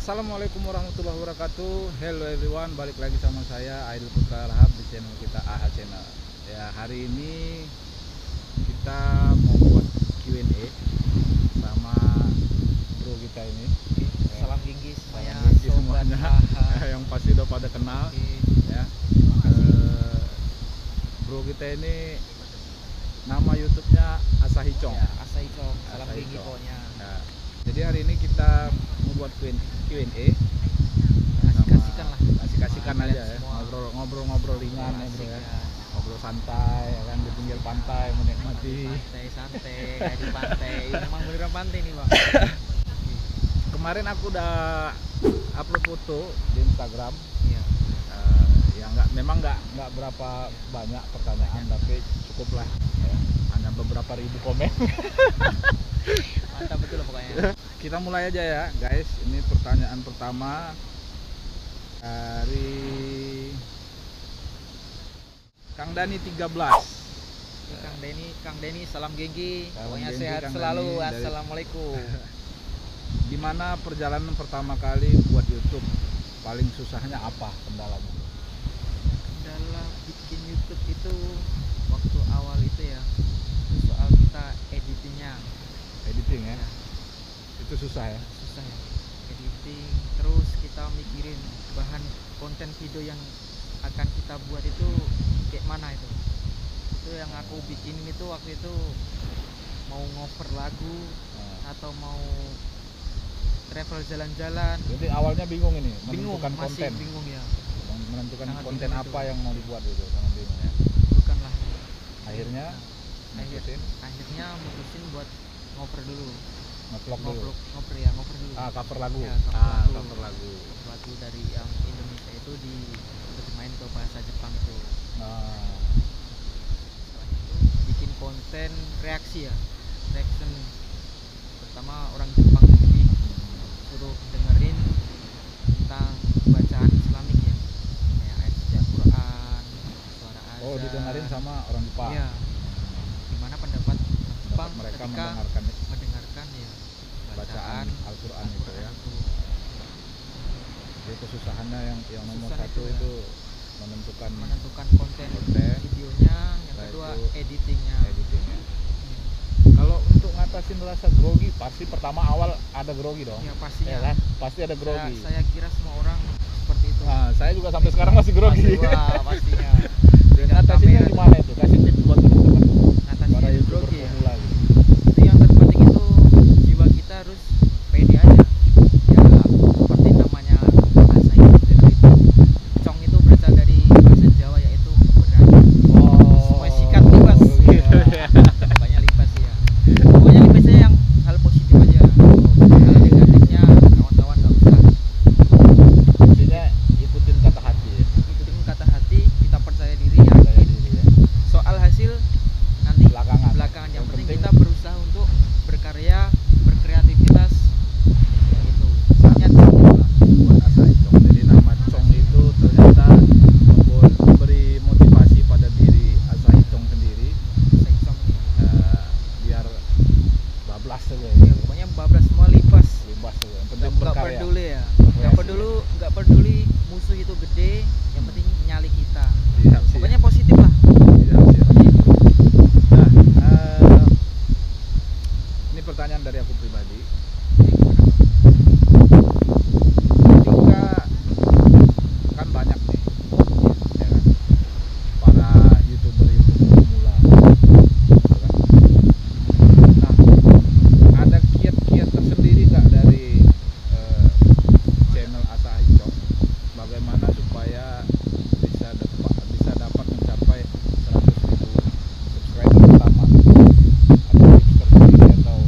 Assalamualaikum warahmatullahi wabarakatuh. Hello everyone, balik lagi sama saya Aidil Putra Rahab di channel kita AH Channel. Ya, hari ini kita mau buat Q&A sama bro kita ini. Salam genggi semuanya, Salam genggi sobat semuanya. AH. Yang pasti udah pada kenal. Ya. Bro kita ini nama YouTube-nya Asahicong. Ya, Asahicong, salam Asahicong. genggi pokoknya. Ya. Jadi hari ini kita mau buat Q&A. Kasih-kasihkan lah. Kasih-kasihkan Sama aja kalian ya. semua. Ngobrol ringan ya bro Asik ya. ya. Ngobrol santai ya kan di pinggir pantai menikmati. Santai, kayak di pantai. Memang beneran pantai nih, Bang. Kemarin aku udah upload foto di Instagram. Iya. Ya memang nggak berapa banyak pertanyaan tapi cukup lah ya. Hanya beberapa ribu komen. Mantap betul lah pokoknya. Kita mulai aja ya guys. Ini pertanyaan pertama dari Kang Dani 13. Kang Deni, salam genggi. Salam Pokoknya genggi, sehat Kang selalu. Deni, dari- Assalamualaikum. Gimana perjalanan pertama kali buat YouTube? Paling susahnya apa kendalanya? Dalam bikin YouTube itu waktu awal itu ya, soal kita editingnya. Editing ya? Ya. Itu susah ya? Susah ya, editing, terus kita mikirin bahan konten video yang akan kita buat itu kayak mana itu yang aku bikinin itu waktu itu mau ngover lagu Nah, atau mau travel jalan-jalan. jadi awalnya bingung ini Bingung, menentukan masih konten, bingung ya, menentukan Sangat konten bingung apa itu. yang mau dibuat itu, sangat bingung ya. bukanlah Akhirnya akhirnya mutusin mutusin buat ngover dulu, ngevlog dulu. ngover dulu. Cover lagu. Ya, cover lagu. Cover lagu. Lagu dari yang Indonesia itu diterjemahin ke bahasa Jepang tuh. Nah, Setelah itu bikin konten reaksi ya, reaction pertama orang Jepang sendiri suruh dengerin tentang bacaan Islamik ya, kayak ayat suci Al-Quran, suara azan. oh didengarin sama orang Jepang. Iya. Gimana pendapat Jepang Mereka ketika mendengarkan ya bacaan Al-Quran itu ya. itu. Jadi kesusahannya yang nomor Susah satu itu ya. itu menentukan konten Konten. videonya, yang Setelah kedua itu editingnya. editingnya. Kalau untuk ngatasin rasa grogi, pasti pertama awal ada grogi dong. Ya Ya pastinya. kan? Pasti ada grogi. Saya kira semua orang seperti itu. Nah, saya juga sampai sekarang masih grogi. Wah, pastinya. Ngatasinnya gimana itu? Kasih tips buat teman-teman Ngatasin para YouTuber grogi ya. pemula gitu. Itu yang terpenting itu jiwa kita harus pede aja. Ya seperti namanya bahasa Indonesia itu. Cong itu berasal dari bahasa Jawa yaitu berani. Semua sikat libas. gitu ya. Pokoknya libas ya. Pokoknya libasnya yang hal positif aja. Hal negatifnya kawan-kawan nggak usah. Intinya ikutin kata hati ya. Ikutin kata hati, kita percaya diri, Percaya yakin. diri ya. Soal hasil nanti Belakangan. Yang penting kita berusaha untuk berkarya, berkreativitas, ya itu. Soalnya di situ lah. buat Asahicong. Jadi nama Cong itu ternyata memberi motivasi pada diri Asahicong sendiri, Saicong ini. biar bablas saja Ya, ya. pokoknya bablas semua libas. Bebas saja. Yang penting Nggak berkarya. peduli ya. Berkreasi. Nggak peduli musuh itu gede, yang penting nyali kita. Siap, siap. Pokoknya positif lah. Siap, siap. Nah, ini pertanyaan dari aku pribadi. Ketika kan banyak nih, ya kan, para youtuber pemula, gitu kan. Nah, ada kiat-kiat tersendiri nggak dari channel Asahicong, bagaimana supaya bisa dapat mencapai 100.000 subscriber pertama, atau tips tersendiri atau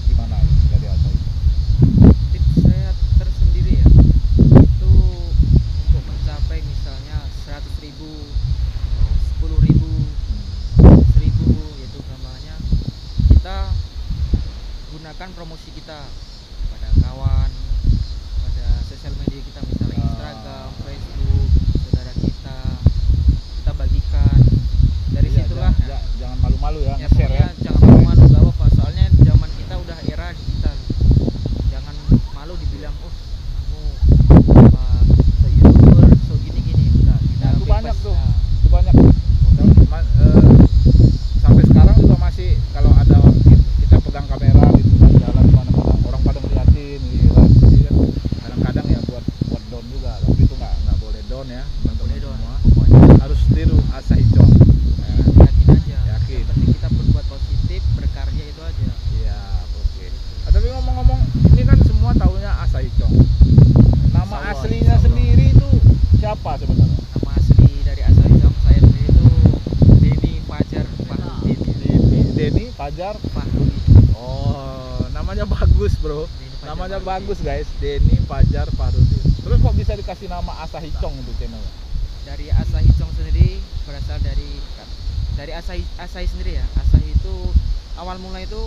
gimana dari Asahicong? Tips saya tersendiri ya, itu untuk mencapai misalnya 100.000, 10.000, 1.000 yaitu gambarnya, kita gunakan promosi kita pada kawan, pada sosial media kita, misalnya Instagram, Facebook, saudara kita bagikan dari Iya, situlah ya. jangan malu-malu ya, Ya nge-share pokoknya jangan malu-malu, gak apa-apa, soalnya zaman kita udah era digital, jangan malu dibilang juga, tapi itu nggak boleh down ya teman-teman boleh doang. semua. Pokoknya Harus tiru Asahi Chong. Ya. yakin aja. Yakin. Yang penting kita berbuat positif, berkarya itu aja. Iya, oke. Tapi ngomong-ngomong, ini kan semua taunya Asahi Chong. Nama Insya Allah, aslinya insya Allah. sendiri itu siapa sebenarnya? Nama asli dari Asahi Chong saya sendiri itu Denny Fajar Fahrudin. Denny Fajar. Fahrudin. Oh, namanya bagus bro. Denny Fajar Namanya Fahrudin. bagus guys, Denny Fajar Fahrudin. Terus kok bisa dikasih nama Asahi Chong untuk channelnya? Dari Asahi Chong sendiri berasal dari Asahi sendiri ya. Asahi itu awal mula itu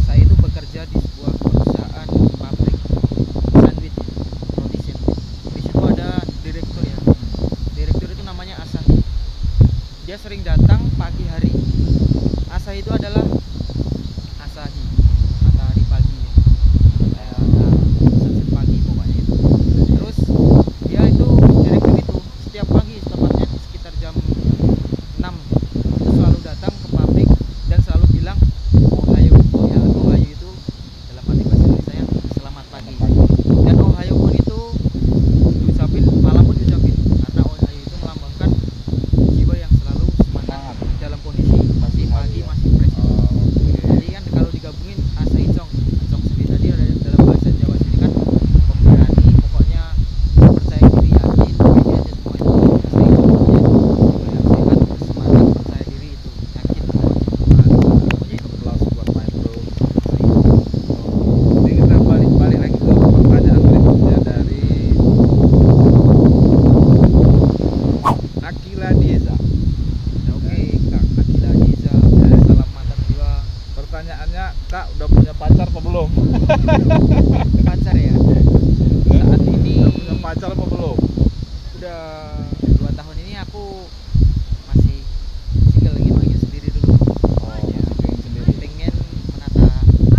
saya itu bekerja di sebuah perusahaan pabrik sandwich, roti sandwich. Di situ ada direktur ya. Direktur itu namanya Asahi. Dia sering datang pagi hari. Asahi itu adalah Asahi, matahari pagi. Sunset pagi pokoknya itu. Terus dia itu direktur itu setiap pagi tepatnya sekitar jam 6 itu selalu datang ke pabrik dan selalu bilang Ohayo. Ya, Ohayo itu dalam arti bahasa Indonesia selamat pagi. Dan Ohayo pun itu diucapin, malam pun diucapin karena Ohayo itu melambangkan jiwa yang selalu semangat dalam kondisi masih pagi, masih fresh. Jadi kan kalau digabungin Asahi Chong, Chong sendiri tadi ada dalam bahasa Jawa sendiri kan pemberani, pokoknya percaya diri, yakin, pede aja semua itu. Asahi Chong pokoknya jiwa yang sehat, bersemangat, percaya diri itu, yakin pokoknya. Ini applause buat my bro. Jadi kita balik lagi ke pertanyaan berikutnya dari Akila Dieza. Oke, Kak Akila Diza, salam mantap jiwa. Pertanyaannya, Kak udah punya pacar apa belum? Pacar ya? Saat ini Udah punya pacar apa belum? udah 2 tahun ini aku masih single, lagi manggil sendiri dulu. Oh, masih pengen sendiri. Pengen menata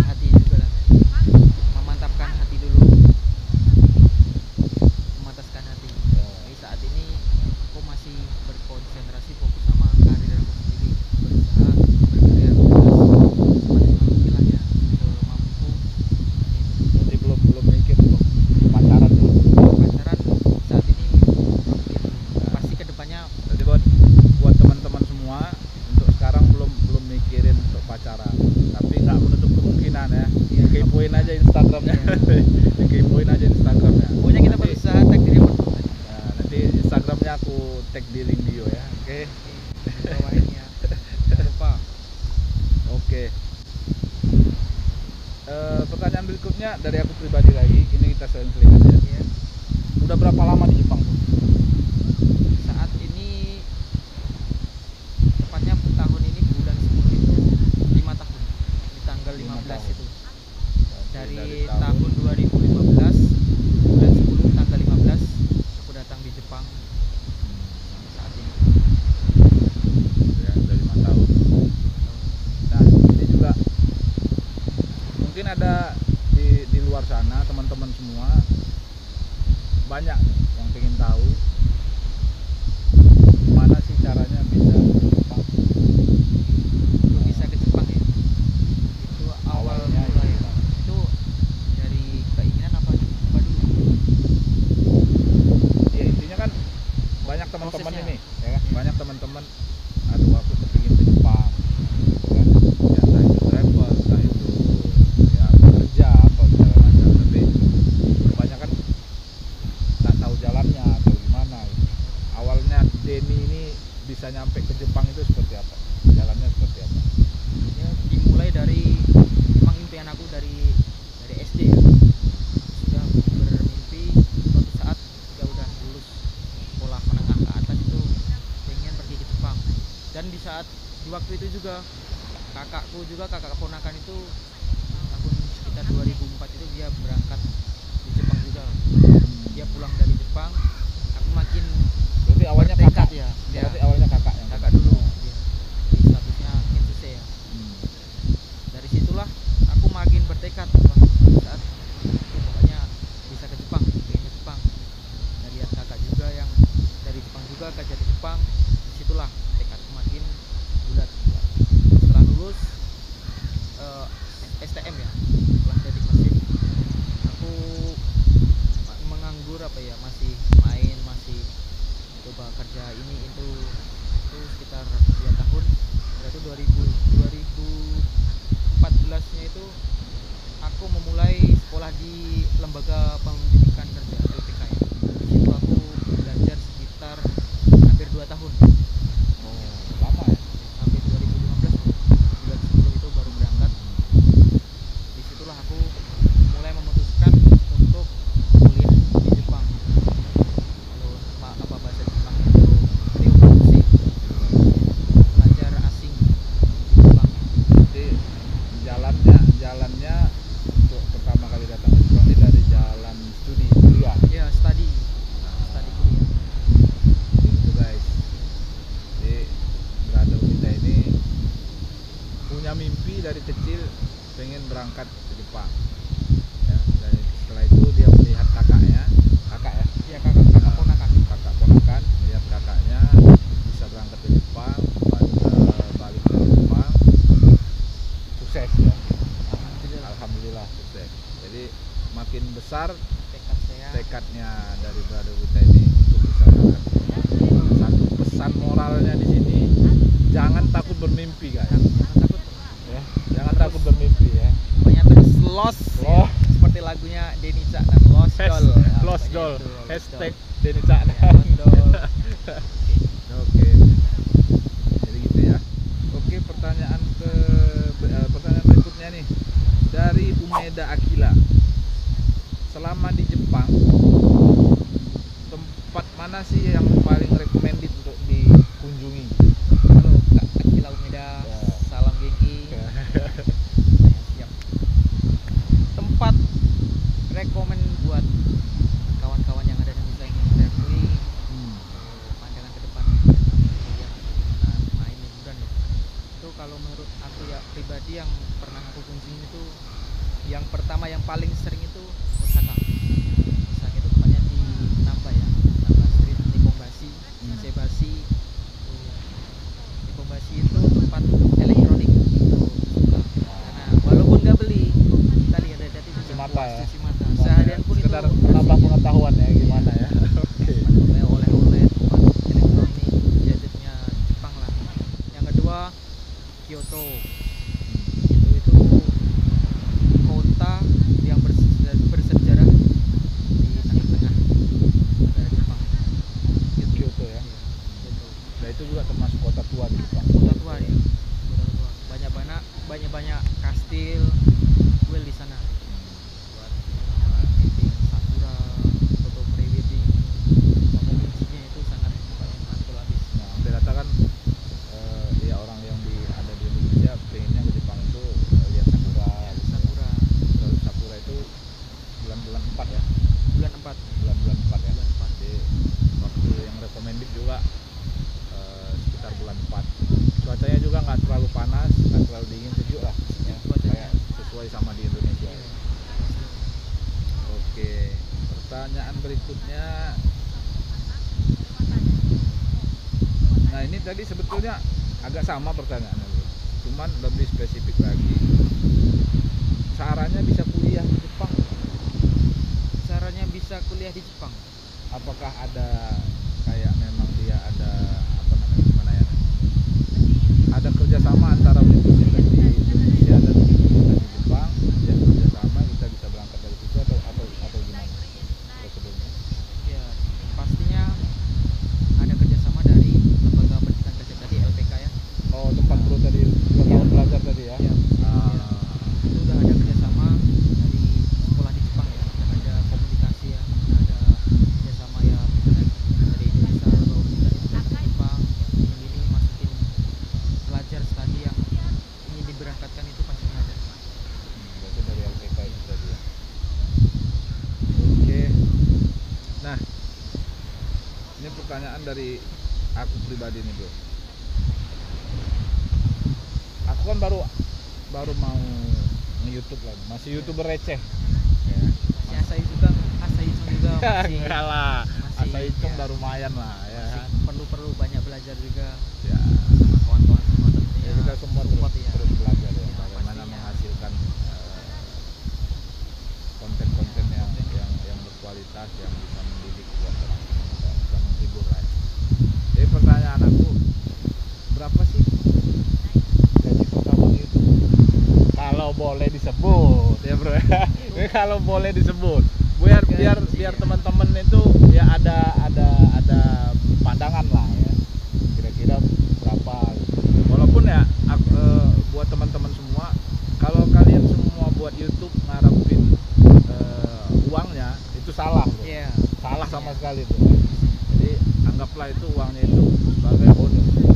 hati juga lah, memantapkan hati dulu, memantaskan hati. Jadi saat ini aku masih berkonsentrasi fokus sama karir aku sendiri, berusaha berkarya semaksimal mungkin lah ya, semampuku. Jadi belum mikir untuk pacaran dulu. Pacaran saat ini mungkin pasti kedepannya. Jadi buat teman-teman semua untuk sekarang belum mikirin untuk pacaran, tapi nggak menutup kemungkinan ya. Iya, Kepoin aja Instagramnya. Kepoin aja Instagramnya. pokoknya kita Nanti- berusaha takdirnya bertemu. Nah, nanti Instagramnya aku tag di link bio ya. Oke. Bawain ya, jangan lupa. Oke. Pertanyaan berikutnya dari aku pribadi lagi. Ini kita seling-seling aja. Ya. Udah berapa lama di Jepang? Saat ini tepatnya tahun ini bulan 10 itu 5 tahun di tanggal 5 15 tahun. itu dari tahun 2015 bulan 10 tanggal 15 aku datang di Jepang sampai saat ini. Ya, udah 5 tahun. Nah, ini juga mungkin ada di luar sana teman-teman semua banyak nih yang pengen tahu gimana sih caranya bisa ke Jepang. Lu bisa ke Jepang ya, itu awal Awalnya mulai gimana? itu dari keinginan apa dulu? Ya intinya kan banyak teman-teman Prosesnya. ini ya kan? Iya. Banyak teman-teman, aduh aku kepingin ke Jepang gitu kan, ya entah itu travel, entah itu ya bekerja apa segala macam, tapi kebanyakan nggak tahu jalannya atau gimana gitu. Awalnya Denny ini bisa nyampe ke Jepang itu seperti apa, jalannya seperti apa? Ya dimulai dari emang impian aku dari SD ya. Sudah bermimpi suatu saat ya udah lulus sekolah menengah ke atas itu pengen pergi ke Jepang. Dan di waktu itu juga kakak keponakan itu tahun sekitar 2004 itu dia berangkat di Jepang juga. Dia pulang dari Jepang, aku makin Berarti awalnya bertekad kakak ya. Berarti awalnya kakak yang Kakak dulu dia. Jadi statusnya Kensuse ya. Hmm. Dari situlah aku makin bertekad, wah suatu saat aku pokoknya bisa ke Jepang, pengen ke Jepang. Dan lihat kakak juga yang dari Jepang juga kerja di Jepang, disitulah tekadku makin bulat. Setelah lulus STM ya, setelah teknik mesin, aku menganggur berapa ya, masih main, masih coba kerja ini itu sekitar 2 tahun. Itu 2014-nya itu aku memulai sekolah di lembaga pendidikan kerja LPK ya. Di situ aku belajar sekitar hampir 2 tahun. Oh, lama ya. Sampai 2015 bulan 10 itu baru berangkat. Disitulah aku mulai memutuskan untuk kuliah di Jepang. Kalau apa bahasa Jepang itu ryogoshi, pelajar asing di Jepang. Jadi jalannya untuk pertama kali datang ke Jepang ini dari jalan studi kuliah. Ya, study kuliah. Gitu guys. Jadi brother kita ini punya mimpi dari kecil pengen berangkat ke Jepang. Ya, dan setelah itu dia melihat kakaknya, Iya, kakak ponakan. melihat kakaknya bisa berangkat ke Jepang, balik dari Jepang, sukses ya. Alhamdulillah sukses. Jadi makin besar Tekad saya. tekadnya dari brother kita ini untuk bisa berangkat ke Jepang. Satu pesan moralnya di sini, jangan takut bermimpi guys. Jangan takut. Ya, jangan takut bermimpi ya. Pokoknya terus lost. Lost. Ya. Seperti lagunya Denny Cak dan Lost Doll. Ya, Lost pokoknya doll. itu, Lost Hashtag Doll. Denny Caknan. Ya, Lost Doll. Oke. Jadi gitu ya. Oke, pertanyaan berikutnya nih dari Umeda Akila. Selama di Jepang, tempat mana sih yang paling recommended untuk dikunjungi? Halo Kak Akila Umeda, Ya. salam Genki. Siap. Tempat rekomen buat kawan-kawan yang ada di Indonesia yang ingin traveling, pandangan ke depan kuliah atau gimana, main liburan ya. Itu kalau menurut aku ya pribadi yang pernah aku kunjungi itu, yang pertama yang paling sering itu Osaka. Osaka itu tepatnya di Namba ya, Namba Street, Nippon-bashi, Saseboshi. Nippon-bashi itu tempat elektronik itu suka. Karena walaupun nggak beli, kita lihat dari tadi bisa Mata puas, ya. cuci mata. Seharian pun itu sekedar menambah asik. pengetahuan ya gimana ya. Oke. Oleh-oleh tempat elektronik gadgetnya Jepang lah. Yang kedua Kyoto. Itu kota yang bersejarah di tengah-tengah negara Jepang. Kyoto ya. Kyoto. Nah, itu juga termasuk kota tua di Jepang. Kota tua ya. Kota tua. Banyak kastil, well di sana. Buat meeting sakura, foto pre-wedding, momen-momennya itu sangat mantul habis. Nah, rata-rata kan ya orang yang ada di Indonesia pengennya ke Jepang itu lihat sakura. Sakura Kalau sakura itu bulan-bulan 4 ya. bulan 4. Bulan-bulan 4 ya. Bulan 4. Jadi waktu yang recommended juga sekitar bulan 4. Cuacanya juga nggak terlalu panas, nggak terlalu dingin, sejuk lah ya. Cuacanya. Kayak sesuai sama di Indonesia. Iya. Oke, pertanyaan berikutnya. Nah, ini tadi sebetulnya agak sama pertanyaannya, bro. Cuman lebih spesifik lagi. Caranya bisa kuliah di Jepang? Caranya bisa kuliah di Jepang. Apakah ada kayak memang dia ada apa namanya gimana ya? Ada kerjasama antara universitas di Indonesia dan universitas di Jepang, kemudian kerjasama kita bisa berangkat dari situ atau gimana prosedurnya? Ya, pastinya ada kerjasama dari lembaga pendidikan kerja tadi LPK ya. Oh, tempat bro tadi 2 tahun belajar tadi ya? Ya, Ah, itu udah ada kerjasama dari sekolah di Jepang ya, dan ada komunikasi ya, ada kerjasama ya, misalnya dari Indonesia bahwa kita itu datang ke Jepang, ini masukin pelajar studi yang ingin diberangkatkan itu pasti ada. berarti dari LPK itu tadi ya. Oke. Nah, ini pertanyaan dari aku pribadi nih bro. Aku kan baru mau nge-YouTube lagi, masih YouTuber receh. Ya. Masih Asahicong juga masih Enggak lah, masih, Asahicong ya. udah lumayan lah ya. masih perlu banyak belajar juga Ya, sama kawan-kawan semua tentunya. ya kita semua support terus, ya. terus belajar ya, Ya, bagaimana pastinya. menghasilkan konten-konten yang berkualitas yang bisa mendidik buat orang, bisa menghibur lah ya. Jadi pertanyaan aku, berapa sih gaji pertama itu? Kalau boleh disebut ya bro ya. Ini kalau boleh disebut, biar teman-teman itu ya ada pandangan lah ya, kira-kira berapa gitu. Walaupun ya buat teman-teman semua, kalau kalian semua buat YouTube ngarepin uangnya itu salah bro. Iya. Salah sama sekali tuh. Jadi anggaplah itu uangnya itu sebagai bonus ya.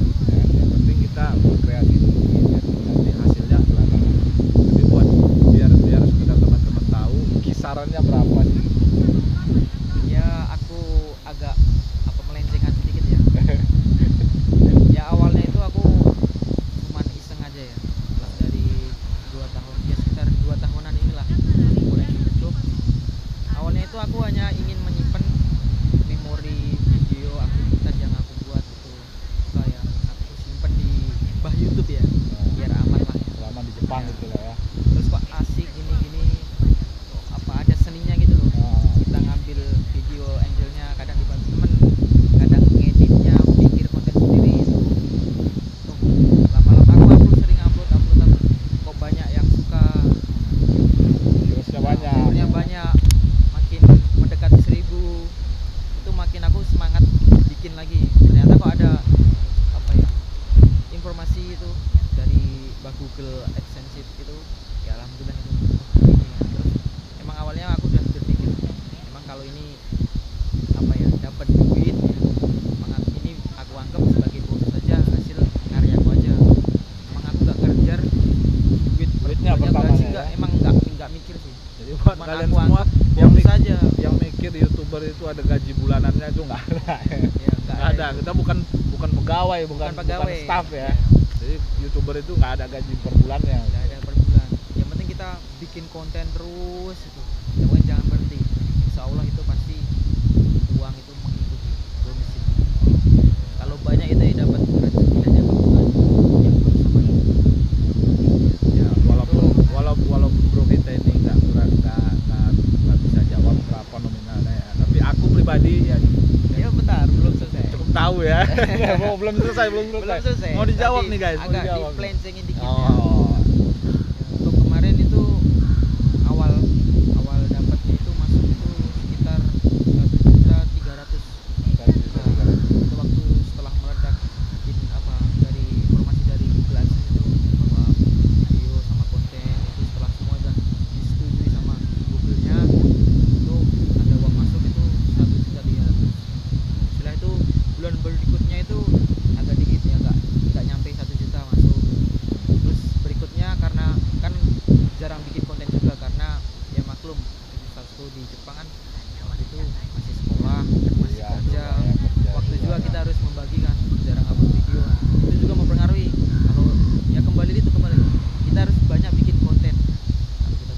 Yang penting kita berkreasi dulu ya, nanti hasilnya belakangan. Jadi buat biar sekedar teman-teman tahu kisarannya berapa sih. Ya aku agak melencengan sedikit ya. Ya awalnya itu aku cuman iseng aja ya. Setelah dari 2 tahun, ya sekitar 2 tahunan inilah mulai di YouTube. Awalnya itu aku hanya ingin menyimpan memori video aktivitas yang aku buat itu, kayak aku simpen di bah YouTube ya, biar aman lah. Selama di Jepang Ya. gitu lah ya. Terus kok asik gini-gini, kok apa ada seninya gitu loh. Kita ngambil video angle-nya, kadang dibantu temen, kadang ngeditnya, bikin konten sendiri itu. Tuh, lama-lama aku sering upload, kok banyak yang suka, Viewsnya banyak. viewernya banyak, makin mendekati 1000. Itu makin aku semangat bikin lagi. Ternyata kok ada apa ya, informasi itu dari Google AdSense itu, ya alhamdulillah itu ini ya. Terus emang awalnya aku udah berpikir, emang kalau ini apa ya, dapat duit ya, emang ini aku anggap sebagai bonus saja, hasil karyaku aja. Emang aku gak kerja Duitnya banyak pertamanya gaji, ya. enggak, emang nggak mikir sih. Jadi buat Cuman kalian aku semua anggap yang bonus saja. yang mikir YouTuber itu ada gaji bulanannya itu nggak ada. Ya, Nggak ada. itu. Kita bukan pegawai, bukan pegawai, staff ya. ya. Jadi YouTuber itu nggak ada gaji per bulannya. Nggak ada per bulan. Yang penting kita bikin konten terus itu. Pokoknya jangan berhenti. Insya Allah itu pasti uang itu mengikuti, bonus itu. Kalau banyak itu ya dapat rezeki aja per bulan. Yang bersama itu. Ya, walaupun bro kita ini nggak bisa jawab berapa nominalnya ya. Tapi aku pribadi ya Ya bentar, belum selesai. cukup tahu ya. belum selesai. Belum selesai. Mau dijawab Tadi nih guys, mau agak dijawab. dipelencengin dikit ya. Oh. Untuk kemarin itu awal dapatnya itu masuk itu sekitar 1.300.000. Nah, itu waktu setelah meledak apa dari informasi dari Google AdSense itu, bahwa video sama konten itu setelah semua udah disetujui sama Google-nya, itu ada uang masuk itu 1.300.000. Setelah itu bulan berikutnya itu agak dikit ya, nggak nyampe 1 juta masuk. Terus berikutnya karena kan jarang bikin konten juga, karena ya maklum statusku di Jepang kan waktu itu masih sekolah, masih Iya, kerja, kerja waktu juga juga ya. kita harus membagi kan, jarang upload video. Nah, itu juga mempengaruhi. Kalau ya kembali kita harus banyak bikin konten. Kalau kita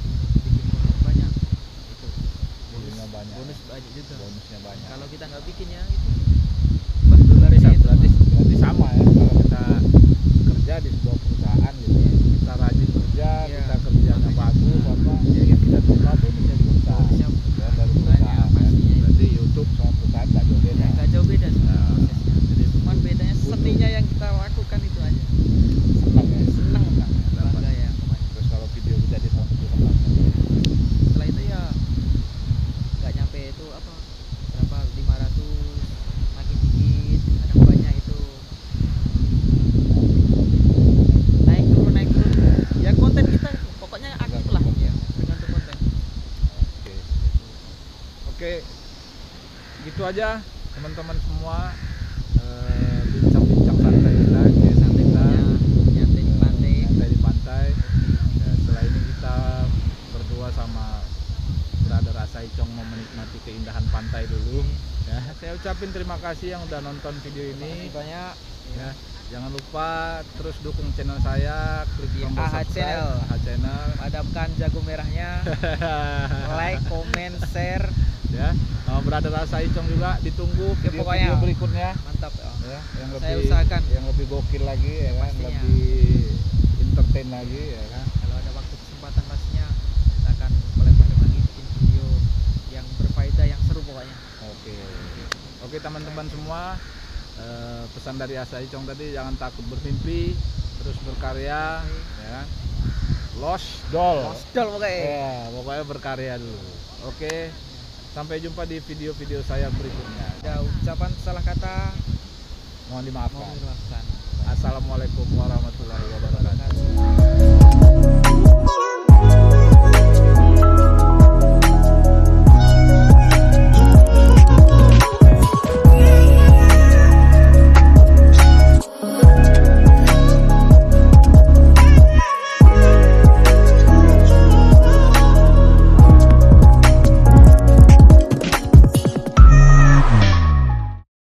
bikin konten banyak itu Jadinya banyak. bonus banyak juga. Bonusnya banyak. Kalau kita nggak bikin ya itu $10 itu berarti sama ya, kalau kita kerja di sebuah perusahaan gitu ya, kita rajin kerja, Iya, kita kerjanya makanya. bagus apa ya, yang kita terima bonusnya di perusahaan Bonusnya ya, dari banyak, perusahaan kan. pastinya. Berarti YouTube sama perusahaan nggak jauh beda. nggak jauh beda sih Nah, prosesnya. jadi Cuman bedanya butuh. seninya yang kita lakukan itu aja. senang ya, Senang, dapat. bangga ya. Terus kalau video kita ditonton itu senang. Setelah itu ya nggak nyampe itu apa, berapa, 500, makin dikit, kadang banyak itu, naik turun ya. Konten kita pokoknya aktif lah ya, tergantung konten. Oke. Oke, gitu aja teman-teman semua, bincang-bincang santai kita, kayak santai kita, Nyantai di pantai. nyantai di pantai. Ya, setelah ini kita berdua sama Brother Asaicong mau menikmati keindahan pantai dulu. Ya, saya ucapin terima kasih yang udah nonton video Terima ini. kasih banyak. Ya, jangan lupa terus dukung channel saya, klik Di tombol AH subscribe Channel. AH Channel. Padamkan jago merahnya, like, comment, share. Ya, Brother Asaicong juga ditunggu Ya, video-video pokoknya. berikutnya. Mantap ya. Ya, yang Saya lebih usahakan. yang lebih gokil lagi ya kan, Pastinya. lebih entertain lagi ya kan. Kalau ada waktu kesempatan pastinya kita akan collab lagi bikin video yang berfaedah, pokoknya. Oke. Oke teman-teman semua, pesan dari Asa Icong tadi, jangan takut bermimpi, terus berkarya, ya kan? Lost doll. Pokoknya. Ya, pokoknya berkarya dulu. Oke. Sampai jumpa di video-video saya berikutnya. Ada ucapan salah kata, Mohon mohon dimaafkan. dimaafkan. Assalamualaikum warahmatullahi wabarakatuh. Wabarakatuh.